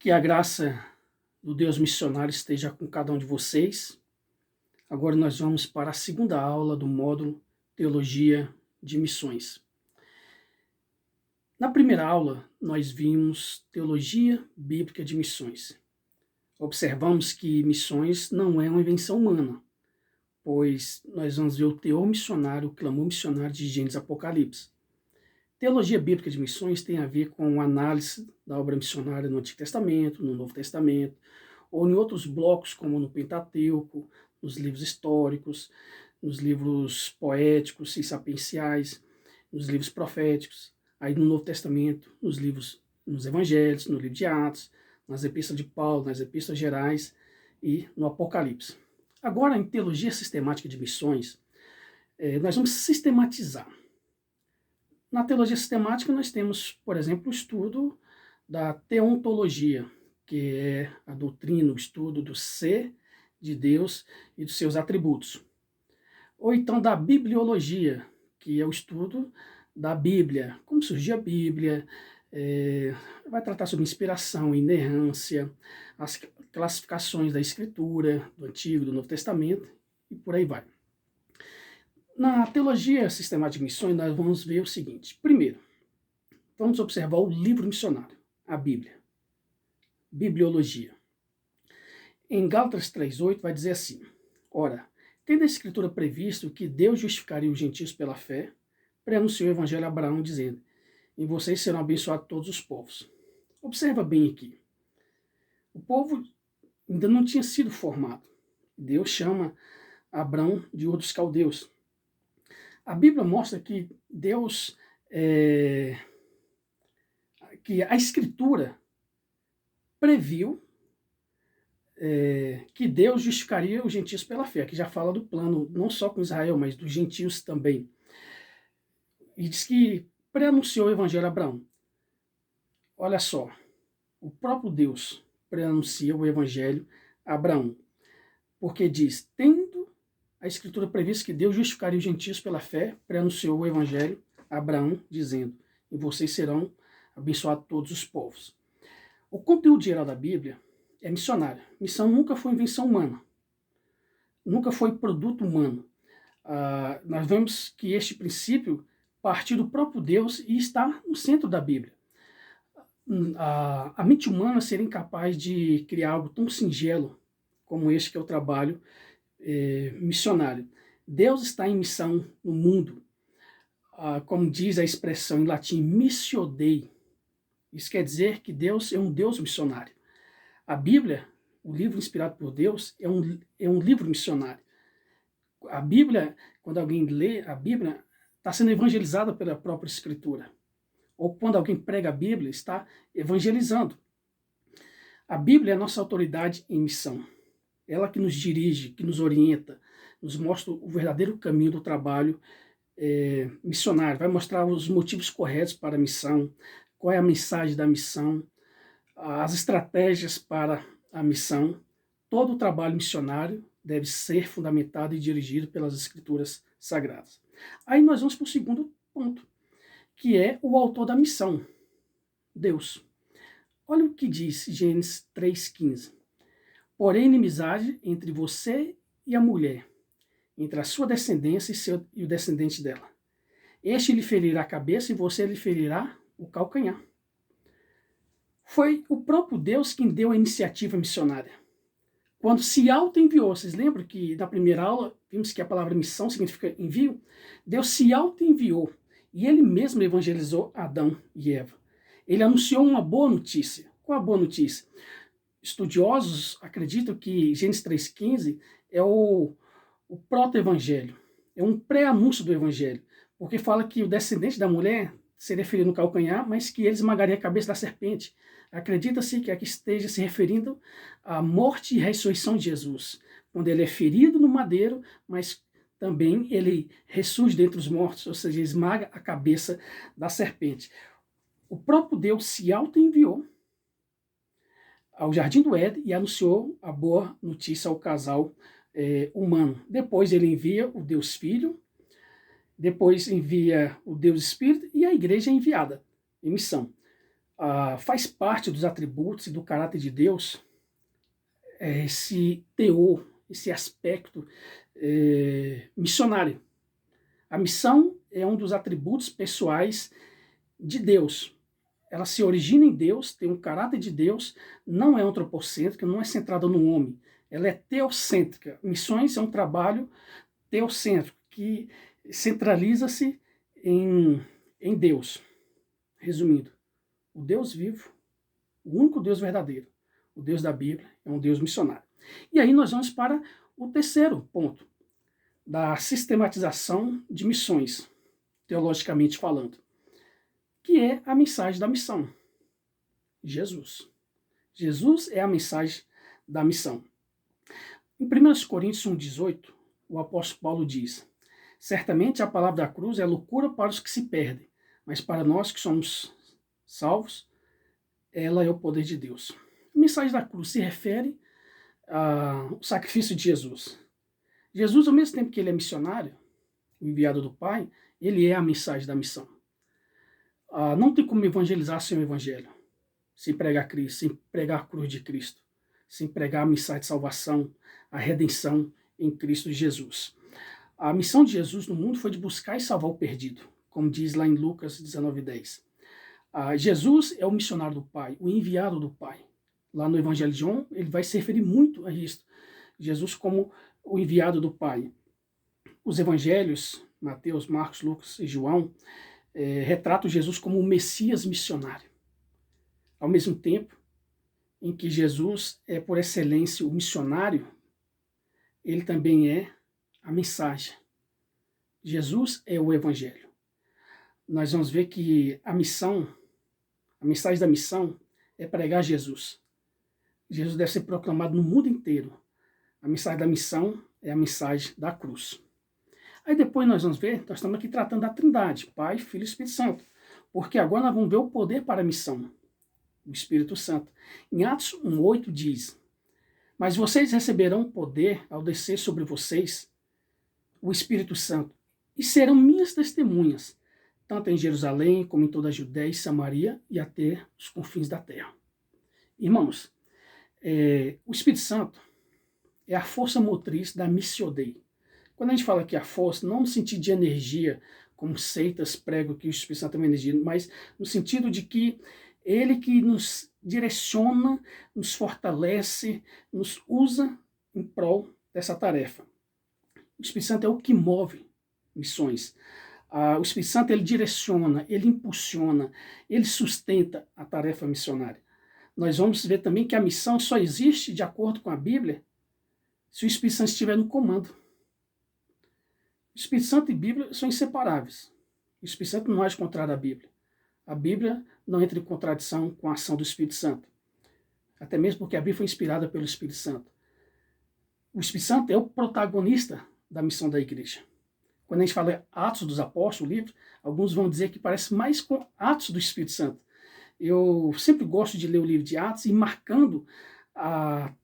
Que a graça do Deus missionário esteja com cada um de vocês. Agora nós vamos para a segunda aula do módulo Teologia de Missões. Na primeira aula, nós vimos Teologia Bíblica de Missões. Observamos que missões não é uma invenção humana, pois nós vamos ver o teor missionário, o clamor missionário de Gênesis e Apocalipse. Teologia Bíblica de Missões tem a ver com a análise da obra missionária no Antigo Testamento, no Novo Testamento, ou em outros blocos, como no Pentateuco, nos livros históricos, nos livros poéticos e sapienciais, nos livros proféticos, aí no Novo Testamento, nos Evangelhos, no livro de Atos, nas epístolas de Paulo, nas epístolas gerais e no Apocalipse. Agora, em Teologia Sistemática de Missões, nós vamos sistematizar. Na teologia sistemática, nós temos, por exemplo, o estudo da teontologia, que é a doutrina, o estudo do ser de Deus e dos seus atributos. Ou então da bibliologia, que é o estudo da Bíblia, como surgiu a Bíblia, vai tratar sobre inspiração, inerrância, as classificações da Escritura, do Antigo, do Novo Testamento, e por aí vai. Na teologia sistemática de missões, nós vamos ver o seguinte. Primeiro, vamos observar o livro missionário, a Bíblia. Bibliologia. Em Gálatas 3:8 vai dizer assim: ora, tendo a Escritura previsto que Deus justificaria os gentios pela fé, preanunciou o Evangelho a Abraão, dizendo: em vocês serão abençoados todos os povos. Observa bem aqui. O povo ainda não tinha sido formado. Deus chama Abraão de Ur dos Caldeus. A Bíblia mostra que Deus, que a Escritura previu que Deus justificaria os gentios pela fé, que já fala do plano não só com Israel, mas dos gentios também. E diz que preanunciou o Evangelho a Abraão. Olha só, o próprio Deus preanuncia o Evangelho a Abraão, porque diz, tendo a Escritura prevista que Deus justificaria os gentios pela fé, preanunciou o Evangelho a Abraão, dizendo, e vocês serão abençoados todos os povos. O conteúdo geral da Bíblia é missionário. Missão nunca foi invenção humana. Nunca foi produto humano. Nós vemos que este princípio partiu do próprio Deus e está no centro da Bíblia. A mente humana seria incapaz de criar algo tão singelo como este que é o trabalho missionário. Deus está em missão no mundo. Como diz a expressão em latim, missio Dei. Isso quer dizer que Deus é um Deus missionário. A Bíblia, o livro inspirado por Deus, é um livro missionário. A Bíblia, quando alguém lê a Bíblia, está sendo evangelizada pela própria Escritura. Ou quando alguém prega a Bíblia, está evangelizando. A Bíblia é a nossa autoridade em missão. Ela que nos dirige, que nos orienta, nos mostra o verdadeiro caminho do trabalho missionário. Vai mostrar os motivos corretos para a missão, qual é a mensagem da missão, as estratégias para a missão. Todo o trabalho missionário deve ser fundamentado e dirigido pelas Escrituras Sagradas. Aí nós vamos para o segundo ponto, que é o autor da missão, Deus. Olha o que diz Gênesis 3,15. Porém, inimizade entre você e a mulher, entre a sua descendência e o descendente dela. Este lhe ferirá a cabeça e você lhe ferirá o calcanhar. Foi o próprio Deus quem deu a iniciativa missionária. Quando se auto-enviou, vocês lembram que na primeira aula vimos que a palavra missão significa envio? Deus se auto-enviou e ele mesmo evangelizou Adão e Eva. Ele anunciou uma boa notícia. Qual a boa notícia? Estudiosos acreditam que Gênesis 3,15 é o proto-evangelho, é um pré-anúncio do evangelho, porque fala que o descendente da mulher seria ferido no calcanhar, mas que ele esmagaria a cabeça da serpente. Acredita-se que aqui esteja se referindo à morte e ressurreição de Jesus, quando ele é ferido no madeiro, mas também ele ressurge dentre os mortos, ou seja, esmaga a cabeça da serpente. O próprio Deus se auto-enviou ao Jardim do Éden e anunciou a boa notícia ao casal humano. Depois ele envia o Deus Filho, depois envia o Deus Espírito e a igreja é enviada em missão. Faz parte dos atributos e do caráter de Deus esse teor, esse aspecto missionário. A missão é um dos atributos pessoais de Deus. Ela se origina em Deus, tem um caráter de Deus, não é antropocêntrica, não é centrada no homem. Ela é teocêntrica. Missões é um trabalho teocêntrico, que centraliza-se em Deus. Resumindo, o Deus vivo, o único Deus verdadeiro, o Deus da Bíblia, é um Deus missionário. E aí nós vamos para o terceiro ponto, da sistematização de missões, teologicamente falando, que é a mensagem da missão. Jesus. Jesus é a mensagem da missão. Em 1 Coríntios 1,18, o apóstolo Paulo diz: certamente a palavra da cruz é loucura para os que se perdem, mas para nós que somos salvos, ela é o poder de Deus. A mensagem da cruz se refere ao sacrifício de Jesus. Jesus, ao mesmo tempo que ele é missionário, o enviado do Pai, ele é a mensagem da missão. Não tem como evangelizar sem o evangelho, sem pregar Cristo, sem pregar a cruz de Cristo, sem pregar a mensagem de salvação, a redenção em Cristo Jesus. A missão de Jesus no mundo foi de buscar e salvar o perdido, como diz lá em Lucas 19:10. Jesus é o missionário do Pai, o enviado do Pai. Lá no Evangelho de João, ele vai se referir muito a isso. Jesus como o enviado do Pai. Os evangelhos, Mateus, Marcos, Lucas e João, retratam Jesus como o Messias missionário. Ao mesmo tempo em que Jesus é, por excelência, o missionário, ele também é a mensagem. Jesus é o evangelho. Nós vamos ver que a mensagem da missão é pregar Jesus. Jesus deve ser proclamado no mundo inteiro. A mensagem da missão é a mensagem da cruz. Aí depois nós vamos ver, nós estamos aqui tratando da Trindade, Pai, Filho e Espírito Santo. Porque agora nós vamos ver o poder para a missão, o Espírito Santo. Em Atos 1:8 diz: mas vocês receberão poder ao descer sobre vocês o Espírito Santo, e serão minhas testemunhas, tanto em Jerusalém, como em toda a Judéia e Samaria, e até os confins da terra. Irmãos, o Espírito Santo é a força motriz da Missio Dei. Quando a gente fala que a força, não no sentido de energia, como seitas pregam que o Espírito Santo é uma energia, mas no sentido de que ele que nos direciona, nos fortalece, nos usa em prol dessa tarefa. O Espírito Santo é o que move missões. O Espírito Santo, ele direciona, ele impulsiona, ele sustenta a tarefa missionária. Nós vamos ver também que a missão só existe, de acordo com a Bíblia, se o Espírito Santo estiver no comando. O Espírito Santo e a Bíblia são inseparáveis. O Espírito Santo não age contrário à Bíblia. A Bíblia não entra em contradição com a ação do Espírito Santo. Até mesmo porque a Bíblia foi inspirada pelo Espírito Santo. O Espírito Santo é o protagonista da missão da igreja. Quando a gente fala Atos dos Apóstolos, o livro, alguns vão dizer que parece mais com Atos do Espírito Santo. Eu sempre gosto de ler o livro de Atos e marcando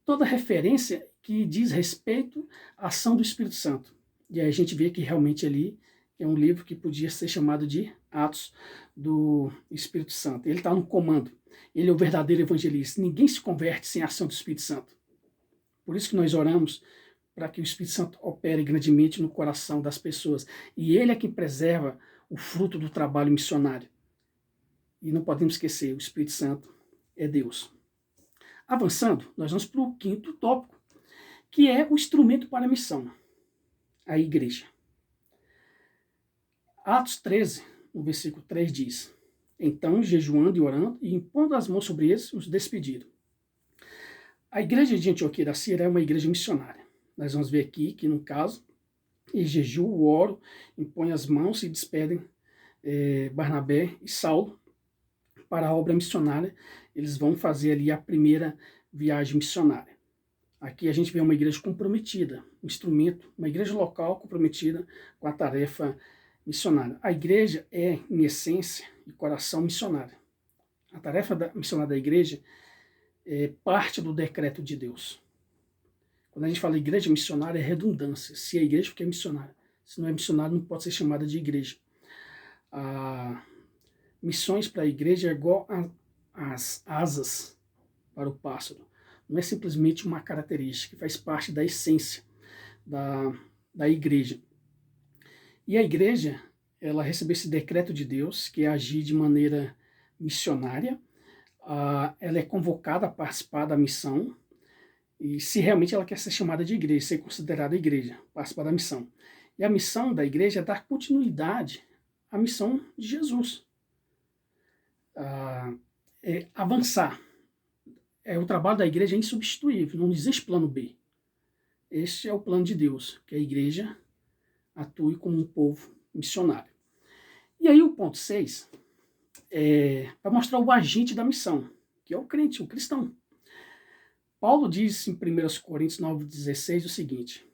toda referência que diz respeito à ação do Espírito Santo. E aí a gente vê que realmente ali é um livro que podia ser chamado de Atos do Espírito Santo. Ele está no comando. Ele é o verdadeiro evangelista. Ninguém se converte sem a ação do Espírito Santo. Por isso que nós oramos para que o Espírito Santo opere grandemente no coração das pessoas. E ele é quem preserva o fruto do trabalho missionário. E não podemos esquecer, o Espírito Santo é Deus. Avançando, nós vamos para o quinto tópico, que é o instrumento para a missão, a igreja. Atos 13, no versículo 3 diz: então, jejuando e orando, e impondo as mãos sobre eles, os despediram. A igreja de Antioquia da Síria é uma igreja missionária. Nós vamos ver aqui que, no caso, em jejum, oram, impõem as mãos e despedem Barnabé e Saulo para a obra missionária. Eles vão fazer ali a primeira viagem missionária. Aqui a gente vê uma igreja comprometida, um instrumento, uma igreja local comprometida com a tarefa missionária. A igreja é, em essência e coração, missionária. A tarefa missionária da igreja é parte do decreto de Deus. Quando a gente fala igreja missionária, é redundância. Se é igreja, porque é missionária. Se não é missionária, não pode ser chamada de igreja. Missões para a igreja é igual a as asas para o pássaro. Não é simplesmente uma característica, faz parte da essência da igreja. E a igreja, ela recebeu esse decreto de Deus, que é agir de maneira missionária. Ela é convocada a participar da missão, e se realmente ela quer ser chamada de igreja, ser considerada igreja, participar da missão. E a missão da igreja é dar continuidade à missão de Jesus. É avançar. O trabalho da igreja é insubstituível, não existe plano B. Este é o plano de Deus, que a igreja atue como um povo missionário. E aí o ponto 6 vai mostrar o agente da missão, que é o crente, o cristão. Paulo diz em 1 Coríntios 9,16 o seguinte: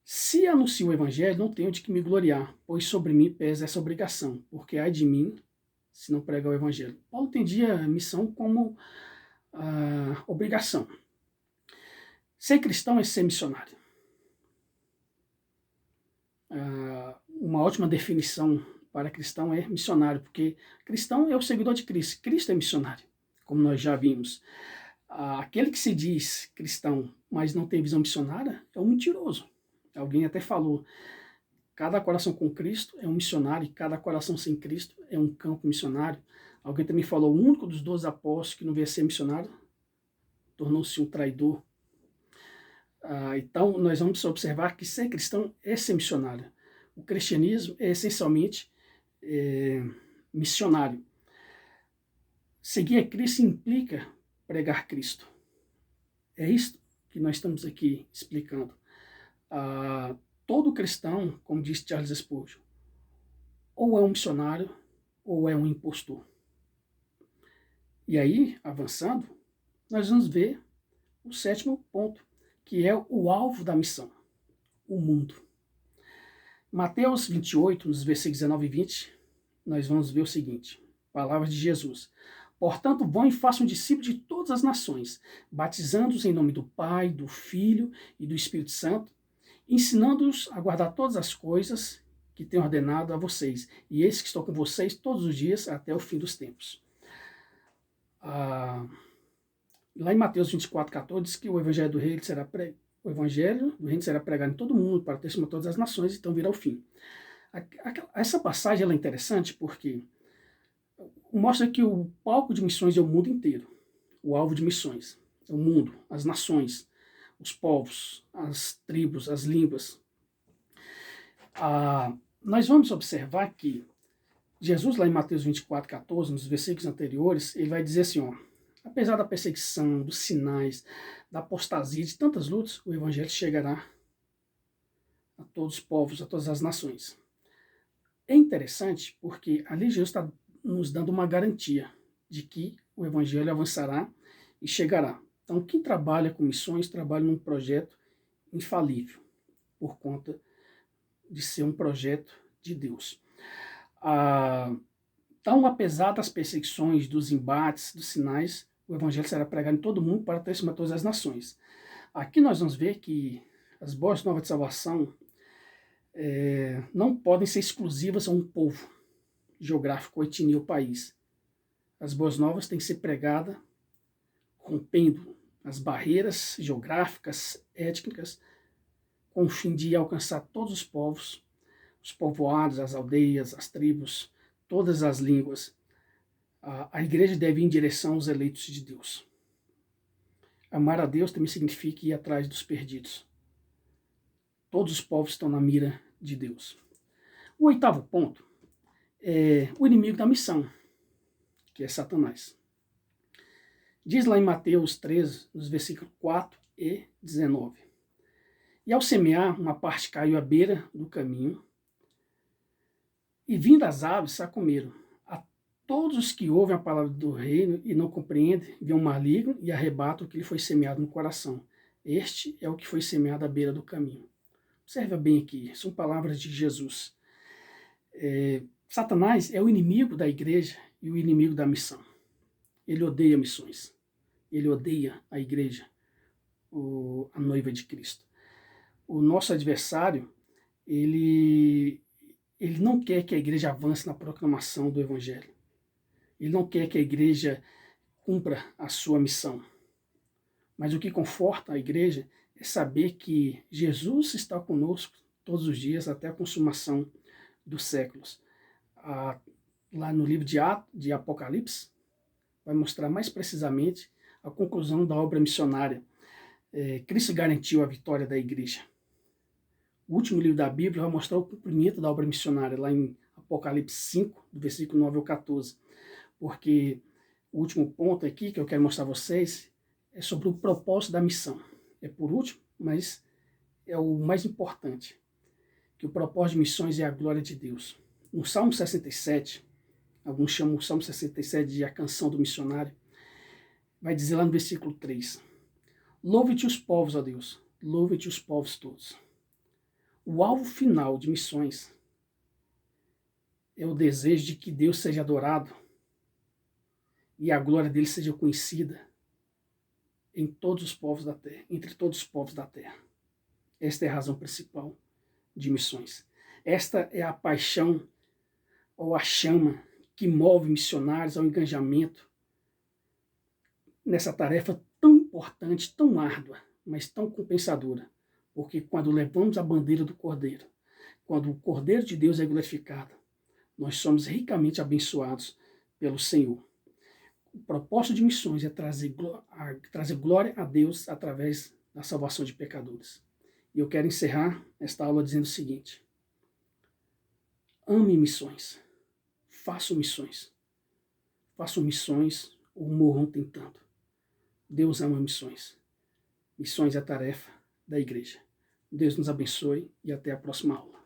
se anuncio o evangelho, não tenho de que me gloriar, pois sobre mim pesa essa obrigação, porque ai de mim se não pregar o evangelho. Paulo entendia a missão como obrigação. Ser cristão é ser missionário. Uma ótima definição para cristão é missionário, porque cristão é o seguidor de Cristo. Cristo é missionário, como nós já vimos. Aquele que se diz cristão, mas não tem visão missionária, é um mentiroso. Alguém até falou, cada coração com Cristo é um missionário e cada coração sem Cristo é um campo missionário. Alguém também falou, o único dos 12 apóstolos que não veio ser missionário tornou-se um traidor. Então, nós vamos observar que ser cristão é ser missionário. O cristianismo é essencialmente missionário. Seguir a Cristo implica pregar Cristo. É isso que nós estamos aqui explicando. Todo cristão, como disse Charles Spurgeon, ou é um missionário ou é um impostor. E aí, avançando, nós vamos ver o 7º ponto, que é o alvo da missão, o mundo. Mateus 28, nos versículos 19 e 20, nós vamos ver o seguinte, palavras de Jesus. Portanto, vão e façam discípulos de todas as nações, batizando-os em nome do Pai, do Filho e do Espírito Santo, ensinando-os a guardar todas as coisas que tenho ordenado a vocês. E eis que estou com vocês todos os dias até o fim dos tempos. Lá em Mateus 24,14 diz que o evangelho do reino será pregado em todo mundo para testemunhar todas as nações, então virá o fim. Essa passagem ela é interessante porque mostra que o palco de missões é o mundo inteiro. O alvo de missões é o mundo, as nações, os povos, as tribos, as línguas. Nós vamos observar que Jesus, lá em Mateus 24,14, nos versículos anteriores, ele vai dizer assim, apesar da perseguição, dos sinais, da apostasia, de tantas lutas, o evangelho chegará a todos os povos, a todas as nações. É interessante porque ali Jesus está nos dando uma garantia de que o evangelho avançará e chegará. Então, quem trabalha com missões, trabalha num projeto infalível, por conta de ser um projeto de Deus. Então, apesar das perseguições, dos embates, dos sinais, o evangelho será pregado em todo mundo para testemunhar todas as nações. Aqui nós vamos ver que as boas novas de salvação não podem ser exclusivas a um povo geográfico, etnia ou país. As boas novas têm que ser pregadas rompendo as barreiras geográficas, étnicas, com o fim de alcançar todos os povos, os povoados, as aldeias, as tribos, todas as línguas. A igreja deve ir em direção aos eleitos de Deus. Amar a Deus também significa ir atrás dos perdidos. Todos os povos estão na mira de Deus. O 8º ponto é o inimigo da missão, que é Satanás. Diz lá em Mateus 13, nos versículos 4 e 19. E ao semear, uma parte caiu à beira do caminho, e vindo as aves, a comeram. A todos os que ouvem a palavra do reino e não compreendem, vêm um maligno e arrebatam o que lhe foi semeado no coração. Este é o que foi semeado à beira do caminho. Observa bem aqui, são palavras de Jesus. Satanás é o inimigo da igreja e o inimigo da missão. Ele odeia missões. Ele odeia a igreja, a noiva de Cristo. O nosso adversário, ele não quer que a igreja avance na proclamação do evangelho. Ele não quer que a igreja cumpra a sua missão. Mas o que conforta a igreja é saber que Jesus está conosco todos os dias até a consumação dos séculos. Lá no livro de Apocalipse, vai mostrar mais precisamente a conclusão da obra missionária. Cristo garantiu a vitória da igreja. O último livro da Bíblia vai mostrar o cumprimento da obra missionária, lá em Apocalipse 5, do versículo 9 ao 14. Porque o último ponto aqui que eu quero mostrar a vocês é sobre o propósito da missão. É por último, mas é o mais importante, que o propósito de missões é a glória de Deus. No Salmo 67, alguns chamam o Salmo 67 de a canção do missionário, vai dizer lá no versículo 3, louve-te os povos, ó Deus, louve-te os povos todos. O alvo final de missões é o desejo de que Deus seja adorado e a glória dele seja conhecida em todos os povos da terra, entre todos os povos da terra. Esta é a razão principal de missões. Esta é a paixão ou a chama que move missionários ao engajamento nessa tarefa tão importante, tão árdua, mas tão compensadora. Porque quando levamos a bandeira do Cordeiro, quando o Cordeiro de Deus é glorificado, nós somos ricamente abençoados pelo Senhor. O propósito de missões é trazer glória a Deus através da salvação de pecadores. E eu quero encerrar esta aula dizendo o seguinte: ame missões, façam missões ou morram tentando. Deus ama missões. Missões é a tarefa da igreja. Deus nos abençoe e até a próxima aula.